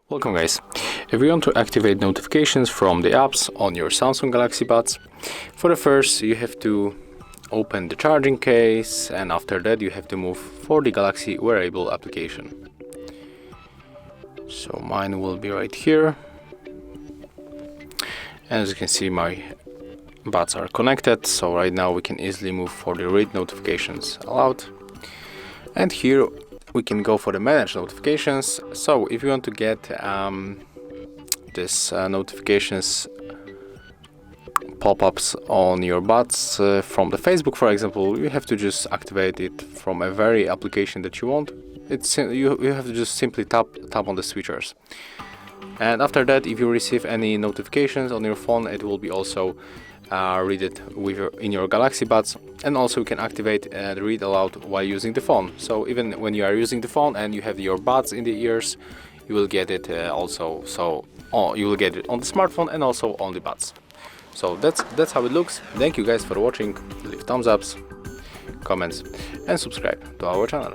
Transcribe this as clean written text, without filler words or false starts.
Welcome guys. If you want to activate notifications from the apps on your Samsung Galaxy Buds, for the first you have to open the charging case, and after that you have to move for the Galaxy wearable application. So mine will be right here. As you can see, my buds are connected, so right now we can easily move for the read notifications allowed. And here we can go for the manage notifications. So if you want to get this notifications pop-ups on your buds from the Facebook, for example, you have to just activate it from a very application that you want. You have to just simply tap on the switchers. And after that, if you receive any notifications on your phone, it will be also read it in your Galaxy Buds, and also you can activate the read aloud while using the phone. So even when you are using the phone and you have your buds in the ears, you will get it also. So you will get it on the smartphone and also on the buds. So that's how it looks. Thank you guys for watching. Leave thumbs ups, comments, and subscribe to our channel.